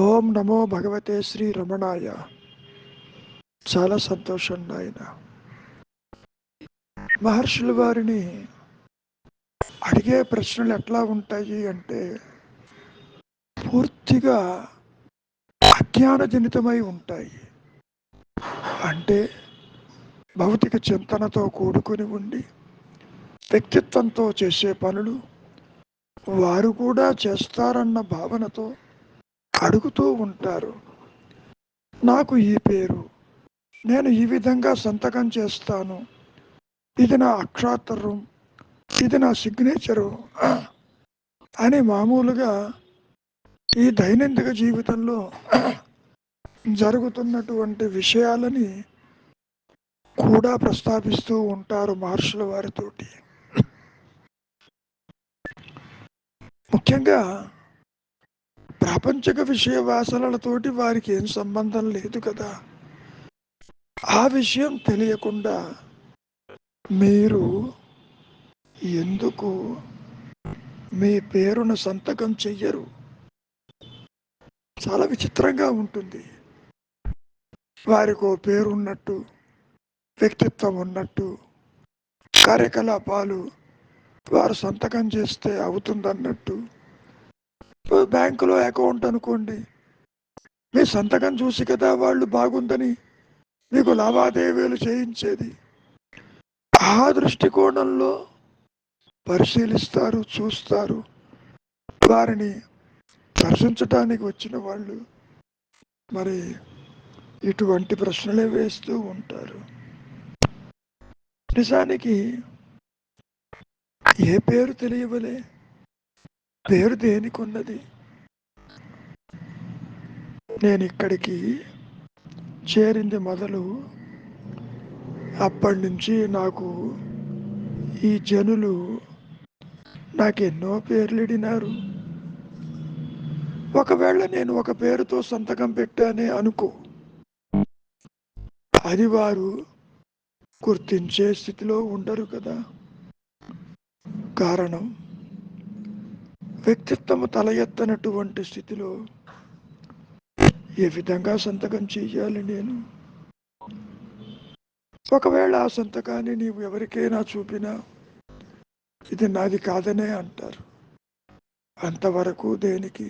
ఓం నమో భగవతే శ్రీ రమణాయ. చాలా సంతోషం నాయన. మహర్షుల వారిని అడిగే ప్రశ్నలు ఎట్లా ఉంటాయి అంటే పూర్తిగా అజ్ఞానజనితమై ఉంటాయి. అంటే భౌతిక చింతనతో కూడుకుని ఉండి వ్యక్తిత్వంతో చేసే పనులు వారు కూడా చేస్తారన్న భావనతో అడుగుతూ ఉంటారు. నాకు ఈ పేరు, నేను ఈ విధంగా సంతకం చేస్తాను, ఇది నా అక్షాత్తరం, ఇది నా సిగ్నేచరు అని మామూలుగా ఈ దైనందిక జీవితంలో జరుగుతున్నటువంటి విషయాలని కూడా ప్రస్తావిస్తూ ఉంటారు మహర్షుల వారితోటి. ముఖ్యంగా ప్రాపంచిక విషయ వాసనలతోటి వారికి ఏం సంబంధం లేదు కదా. ఆ విషయం తెలియకుండా మీరు ఎందుకు మీ పేరును సంతకం చెయ్యరు? చాలా విచిత్రంగా ఉంటుంది. వారికో పేరు ఉన్నట్టు, వ్యక్తిత్వం ఉన్నట్టు, కార్యకలాపాలు వారు సంతకం చేస్తే అవుతుందన్నట్టు. బ్యాంకులో అకౌంట్ అనుకోండి, మీ సంతకం చూసి కదా వాళ్ళు బాగుందని మీకు లావాదేవీలు చేయించేది. ఆ దృష్టికోణంలో పరిశీలిస్తారు, చూస్తారు. వారిని దర్శించటానికి వచ్చిన వాళ్ళు మరి ఇటువంటి ప్రశ్నలే వేస్తూ ఉంటారు. నిజానికి ఏ పేరు తెలియవలే? పేరు దేనికి ఉన్నది? నేను ఇక్కడికి చేరింది మొదలు అప్పటి నుంచి నాకు ఈ జనులు నాకెన్నో పేర్లిడినారు. ఒకవేళ నేను ఒక పేరుతో సంతకం పెట్టానే అనుకో, అది వారు గుర్తించే స్థితిలో ఉండరు కదా. కారణం, వ్యక్తిత్వము తల ఎత్తనటువంటి స్థితిలో ఏ విధంగా సంతకం చెయ్యాలి నేను? ఒకవేళ ఆ సంతకాన్ని నీవు ఎవరికైనా చూపినా ఇది నాది కాదనే అంటారు. అంతవరకు దేనికి?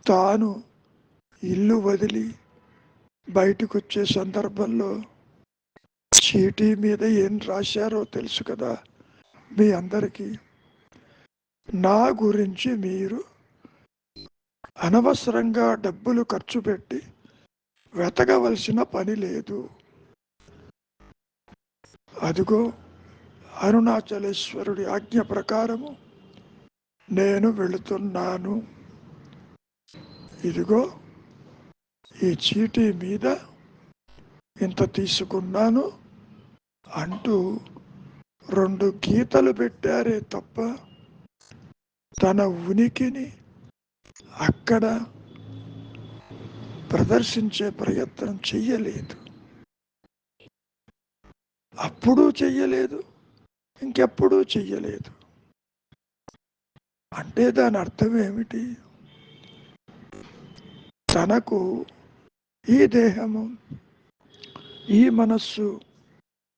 తాను ఇల్లు వదిలి బయటకు వచ్చే సందర్భంలో చీటీ మీద ఏం రాశారో తెలుసు కదా మీ అందరికీ. నా గురించి మీరు అనవసరంగా డబ్బులు ఖర్చు పెట్టి వెతకవలసిన పని లేదు. అదిగో అరుణాచలేశ్వరుడి ఆజ్ఞ ప్రకారము నేను వెళుతున్నాను. ఇదిగో ఈ చీటీ మీద ఇంత తీసుకున్నాను అంటూ 2 గీతలు పెట్టారే తప్ప తన ఉనికిని అక్కడ ప్రదర్శించే ప్రయత్నం చెయ్యలేదు. అప్పుడు చెయ్యలేదు, ఇంకెప్పుడూ చెయ్యలేదు. అంటే దాని అర్థం ఏమిటి? తనకు ఈ దేహము, ఈ మనస్సు,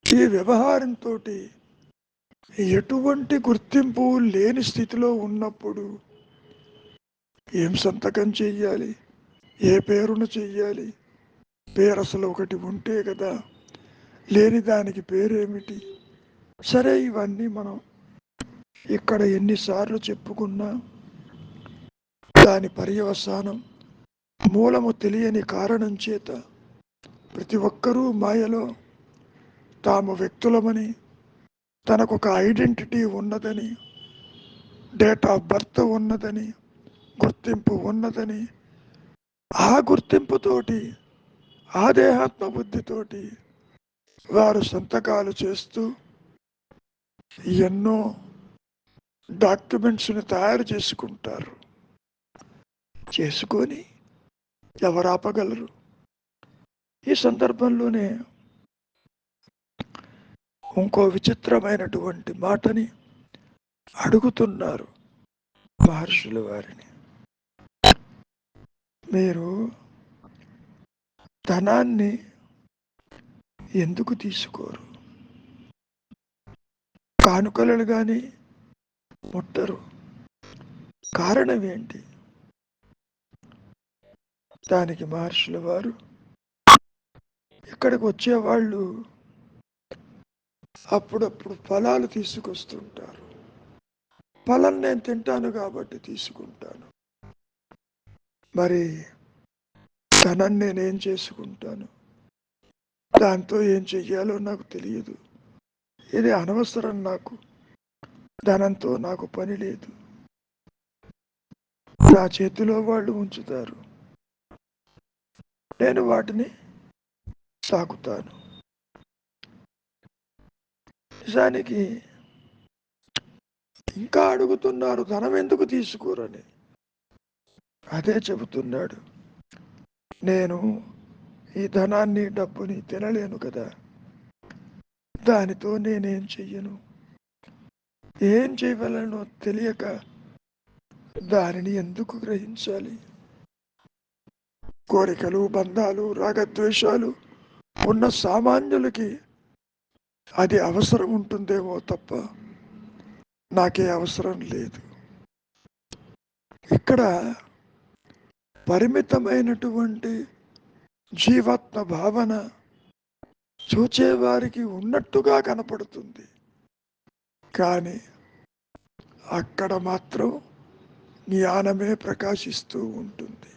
ఈ వ్యవహారంతో ఎటువంటి గుర్తింపు లేని స్థితిలో ఉన్నప్పుడు ఏం సంతకం చెయ్యాలి? ఏ పేరును చెయ్యాలి? పేరు అసలు ఒకటి ఉంటే కదా, లేని దానికి పేరేమిటి? సరే, ఇవన్నీ మనం ఇక్కడ ఎన్నిసార్లు చెప్పుకున్నా దాని పర్యవసానం మూలము తెలియని కారణం చేత ప్రతి ఒక్కరూ మాయలో తాము వ్యక్తులమని, తనకొక ఐడెంటిటీ ఉన్నదని, డేట్ ఆఫ్ బర్త్ ఉన్నదని, గుర్తింపు ఉన్నదని, ఆ గుర్తింపుతోటి, ఆ దేహాత్మ బుద్ధితోటి వారు సంతకాలు చేస్తూ ఎన్నో డాక్యుమెంట్స్ని తయారు చేసుకుంటారు. చేసుకొని ఎవరు ఆపగలరు? ఈ సందర్భంలోనే ఇంకో విచిత్రమైనటువంటి మాటని అడుగుతున్నారు మహర్షుల వారిని. మీరు ధనాన్ని ఎందుకు తీసుకోరు? కానుకలను కానీ ముట్టరు. కారణం ఏంటి? దానికి మహర్షుల వారు ఇక్కడికి వచ్చేవాళ్ళు అప్పుడప్పుడు ఫలాలు తీసుకొస్తుంటారు. ఫలం నేను తింటాను కాబట్టి తీసుకుంటాను. మరి ధనం నేనేం చేసుకుంటాను? దాంతో ఏం చెయ్యాలో నాకు తెలియదు. ఇది అనవసరం. నాకు ధనంతో నాకు పని లేదు. నా చేతిలో వాళ్ళు ఉంచుతారు, నేను వాటిని సాకుతాను. నిజానికి ఇంకా అడుగుతున్నారు, ధనం ఎందుకు తీసుకోరని. అదే చెబుతున్నాడు, నేను ఈ ధనాన్ని డబ్బుని తినలేను కదా, దానితో నేనేం చెయ్యను. ఏం చేయవలనో తెలియక దానిని ఎందుకు గ్రహించాలి? కోరికలు, బంధాలు, రాగద్వేషాలు ఉన్న సామాన్యులకి అది అవసరం ఉంటుందేమో తప్ప నాకే అవసరం లేదు. ఇక్కడ పరిమితమైనటువంటి జీవాత్మ భావన చూచేవారికి ఉన్నట్టుగా కనపడుతుంది, కానీ అక్కడ మాత్రం జ్ఞానమే ప్రకాశిస్తూ ఉంటుంది.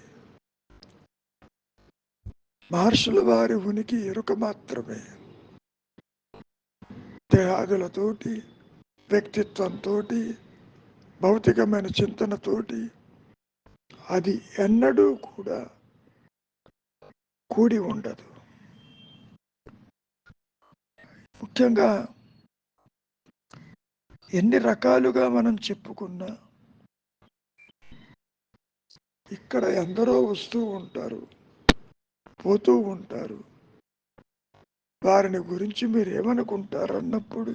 మహర్షుల వారి ఉనికి ఎరుక మాత్రమే. దేహాదులతోటి, వ్యక్తిత్వంతో, భౌతికమైన చింతనతోటి అది ఎన్నడూ కూడా కూడి ఉండదు. ముఖ్యంగా ఎన్ని రకాలుగా మనం చెప్పుకున్నా ఇక్కడ ఎందరో వస్తూ ఉంటారు, పోతూ ఉంటారు. వారిని గురించి మీరు ఏమనుకుంటారు అన్నప్పుడు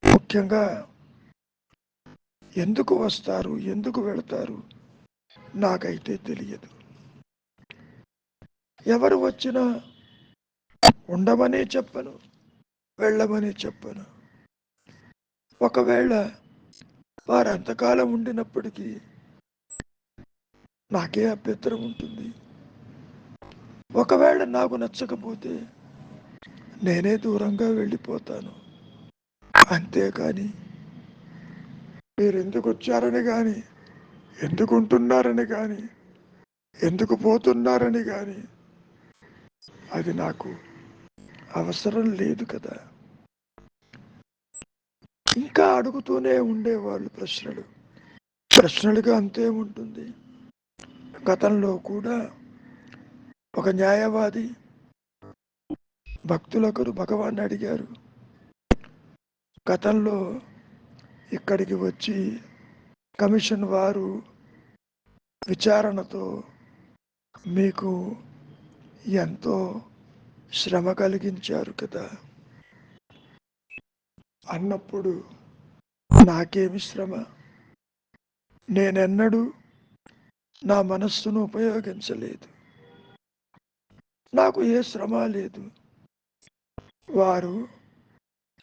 ముఖ్యంగా ఎందుకు వస్తారు, ఎందుకు వెళతారు నాకైతే తెలియదు. ఎవరు వచ్చినా ఉండమని చెప్పను, వెళ్ళమని చెప్పను. ఒకవేళ వారు అంతకాలం ఉండినప్పటికీ నాకే అభ్యంతరం ఉంటుంది. ఒకవేళ నాకు నచ్చకపోతే నేనే దూరంగా వెళ్ళిపోతాను. అంతేకాని మీరు ఎందుకు వచ్చారని కానీ, ఎందుకు ఉంటున్నారని కానీ, ఎందుకు పోతున్నారని కానీ అది నాకు అవసరం లేదు కదా. ఇంకా అడుగుతూనే ఉండేవాళ్ళు ప్రశ్నలుగా అంతే ఉంటుంది. గతంలో కూడా ఒక న్యాయవాది భక్తులొకరు భగవాన్ని అడిగారు, గతంలో ఇక్కడికి వచ్చి కమిషన్ వారు విచారణతో మీకు ఎంతో శ్రమ కలిగించారు కదా అన్నప్పుడు, నాకేమి శ్రమ? నేనెన్నడూ నా మనస్సును ఉపయోగించలేదు, నాకు ఏ శ్రమ లేదు. వారు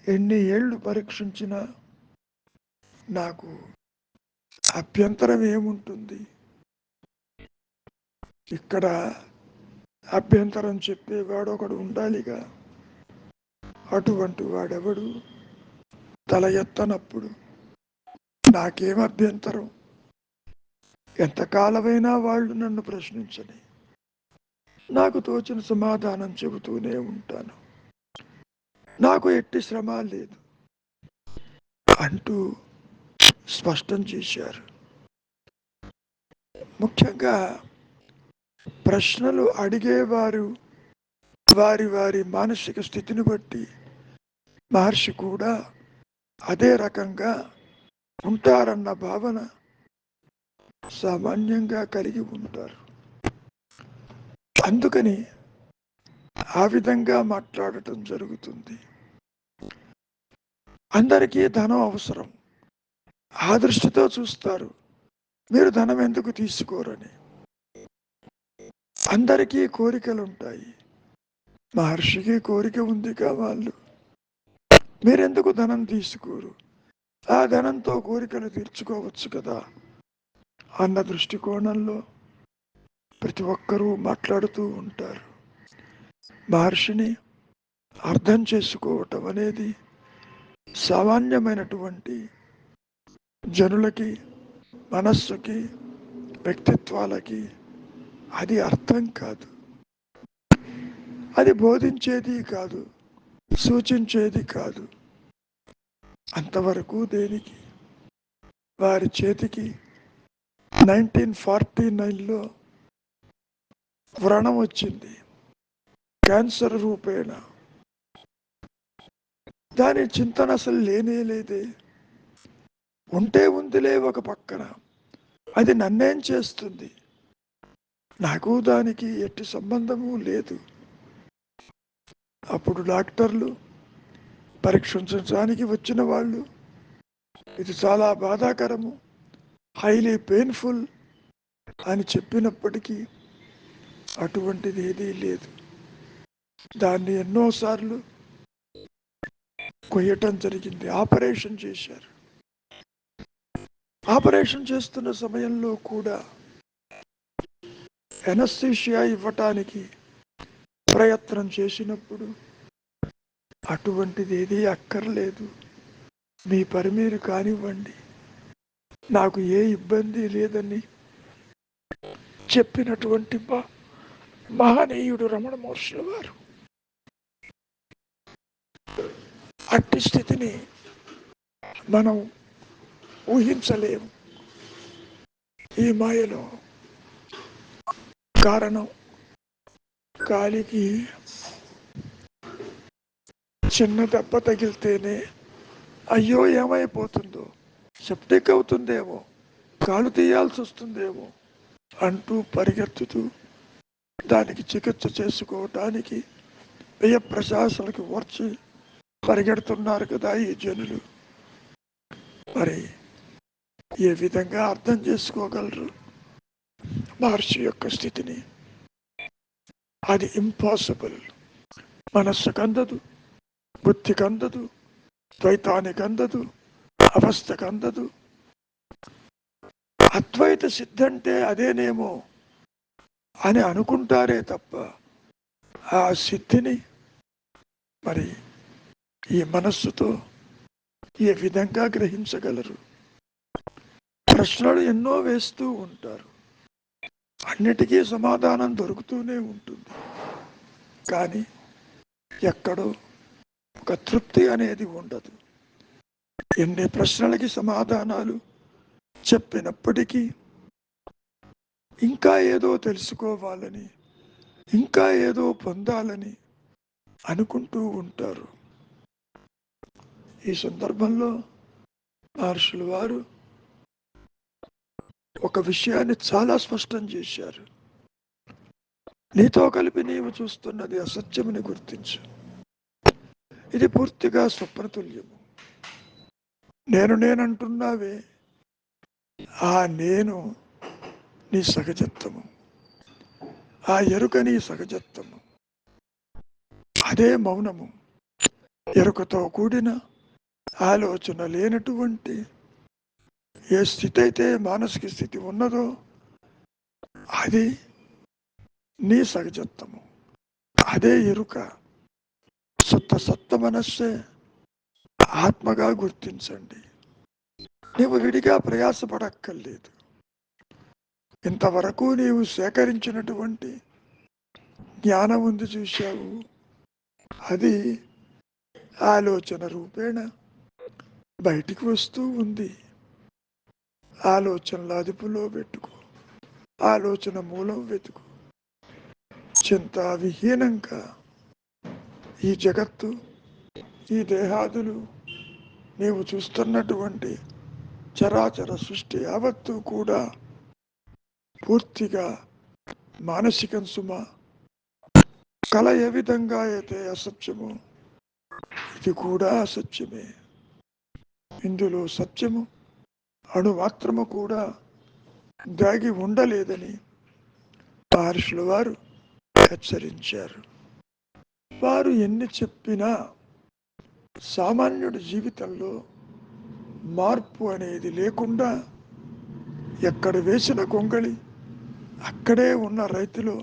ఎన్ని ఏళ్ళు పరీక్షించినా నాకు అభ్యంతరం ఏముంటుంది? ఇక్కడ అభ్యంతరం చెప్పేవాడు ఒకడు ఉండాలిగా. అటువంటి వాడెవడు తల ఎత్తనప్పుడు నాకేం అభ్యంతరం? ఎంతకాలమైనా వాళ్ళు నన్ను ప్రశ్నించని, నాకు తోచిన సమాధానం చెబుతూనే ఉంటాను. నాకు ఎట్టి శ్రమ లేదు అంటూ స్పష్టం చేశారు. ముఖ్యంగా ప్రశ్నలు అడిగేవారు వారి వారి మానసిక స్థితిని బట్టి మహర్షి కూడా అదే రకంగా ఉంటారన్న భావన సామాన్యంగా కలిగి ఉంటారు. అందుకని ఆ విధంగా మాట్లాడటం జరుగుతుంది. అందరికీ ధనం అవసరం, ఆ దృష్టితో చూస్తారు. మీరు ధనం ఎందుకు తీసుకోరని. అందరికీ కోరికలు ఉంటాయి. మహర్షికి కోరిక ఉంది కావాలి. మీరెందుకు ధనం తీసుకోరు? ఆ ధనంతో కోరికలు తీర్చుకోవచ్చు కదా అన్న దృష్టికోణంలో ప్రతి ఒక్కరూ మాట్లాడుతూ ఉంటారు. మహర్షిని అర్థం చేసుకోవటం అనేది సామాన్యమైనటువంటి జనులకి, మనస్సుకి, వ్యక్తిత్వాలకి అది అర్థం కాదు. అది బోధించేది కాదు, సూచించేది కాదు. అంతవరకు దేనికి? వారి చేతికి 1949లో వ్రణం వచ్చింది, క్యాన్సర్ రూపేణ. దాని చింతన అసలు లేనే లేదే. ఉంటే ఉందిలే ఒక పక్కన, అది నన్నేం చేస్తుంది, నాకు దానికి ఎట్టి సంబంధము లేదు. అప్పుడు డాక్టర్లు పరీక్షించడానికి వచ్చిన వాళ్ళు ఇది చాలా బాధాకరము, హైలీ పెయిన్ఫుల్ అని చెప్పినప్పటికీ అటువంటిది ఏదీ లేదు. దాన్ని ఎన్నోసార్లు కొయ్యటం జరిగింది, ఆపరేషన్ చేశారు. ఆపరేషన్ చేస్తున్న సమయంలో కూడా ఎనస్థీషియా ఇవ్వటానికి ప్రయత్నం చేసినప్పుడు అటువంటిది ఏదీ అక్కర్లేదు, మీ పని మీరు కానివ్వండి, నాకు ఏ ఇబ్బంది లేదని చెప్పినటువంటి మహనీయుడు రమణ మహర్షుల వారు. అట్టి స్థితిని మనం ఊహించలేము. ఈ మాయలో కారణం కాలికి చిన్న దెబ్బ తగిలితేనే అయ్యో ఏమైపోతుందో, సెప్టిక్ అవుతుందేమో, కాలు తీయాల్సి వస్తుందేమో అంటూ పరిగెత్తుతూ దానికి చికిత్స చేసుకోవటానికి వ్యయ ప్రశాసనకు వచ్చి పరిగెడుతున్నారు కదా ఈ జనులు. మరి ఏ విధంగా అర్థం చేసుకోగలరు మహర్షి యొక్క స్థితిని? అది ఇంపాసిబుల్. మనస్సుకు అందదు, బుద్ధికి అందదు, ద్వైతానికి అందదు, అవస్థకు అందదు. అద్వైత సిద్ధంటే అదేనేమో అని అనుకుంటారే తప్ప ఆ సిద్ధిని మరి ఈ మనస్సుతో ఏ విధంగా గ్రహించగలరు? ప్రశ్నలు ఎన్నో వేస్తూ ఉంటారు, అన్నిటికీ సమాధానం దొరుకుతూనే ఉంటుంది. కానీ ఎక్కడో ఒక తృప్తి అనేది ఉండదు. ఎన్ని ప్రశ్నలకి సమాధానాలు చెప్పినప్పటికీ ఇంకా ఏదో తెలుసుకోవాలని, ఇంకా ఏదో పొందాలని అనుకుంటూ ఉంటారు. ఈ సందర్భంలో మహర్షులు వారు ఒక విషయాన్ని చాలా స్పష్టం చేశారు. నీతో కలిపి నీవు చూస్తున్నది అసత్యమని గుర్తించు. ఇది పూర్తిగా స్వప్నతుల్యము. నేనంటున్నావే, ఆ నేను నీ సహజత్వము, ఆ ఎరుక నీ సహజత్వము. అదే మౌనము. ఎరుకతో కూడిన ఆలోచన లేనటువంటి ఏ స్థితి అయితే మానసిక స్థితి ఉన్నదో అది నీ సహజత్వము, అదే ఎరుక. శుద్ధ సత్వ మనస్సే ఆత్మగా గుర్తించండి. నీవు విడిగా ప్రయాసపడక్కర్లేదు. ఇంతవరకు నీవు సేకరించినటువంటి జ్ఞానం ఉంది చూశావు, అది ఆలోచన రూపేణ బయటికి వస్తూ ఉంది. ఆలోచనల అదుపులో పెట్టుకో, ఆలోచన మూలం వెతుకు. చింత విహీనంగా ఈ జగత్తు, ఈ దేహాదులు, నీవు చూస్తున్నటువంటి చరాచర సృష్టి యావత్తు కూడా పూర్తిగా మానసికం సుమ. కళ ఏ విధంగా అయితే అసత్యము, ఇది కూడా అసత్యమే. ఇందులో సత్యము అణు మాత్రము కూడా దాగి ఉండలేదని మహర్షుల వారు హెచ్చరించారు. వారు ఎన్ని చెప్పినా సామాన్యుడి జీవితంలో మార్పు అనేది లేకుండా ఎక్కడ వేసిన గొంగళి అక్కడే ఉన్న రైతులు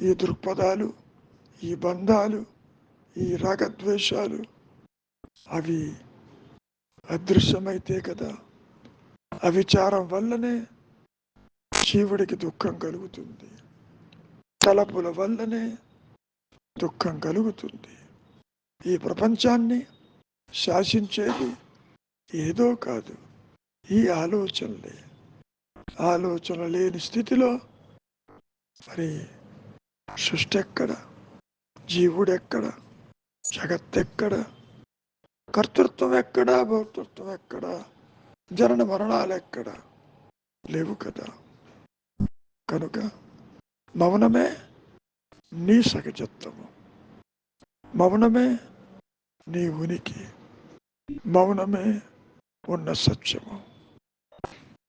ఈ దృక్పథాలు, ఈ బంధాలు, ఈ రాగద్వేషాలు అవి అదృశ్యమైతే కదా, అవిచారం వల్లనే జీవుడికి దుఃఖం కలుగుతుంది, తలపుల వల్లనే దుఃఖం కలుగుతుంది. ఈ ప్రపంచాన్ని శాసించేది ఏదో కాదు, ఈ ఆలోచనలే. ఆలోచన లేని స్థితిలో మరి సృష్టి ఎక్కడ, జీవుడెక్కడ, జగత్తెక్కడ, కర్తృత్వం ఎక్కడా, భోక్తృత్వం ఎక్కడా, జనన మరణాలు ఎక్కడా లేవు కదా. కనుక మౌనమే నీ సహజత్వము, మౌనమే నీ ఉనికి, మౌనమే ఉన్న సత్యము.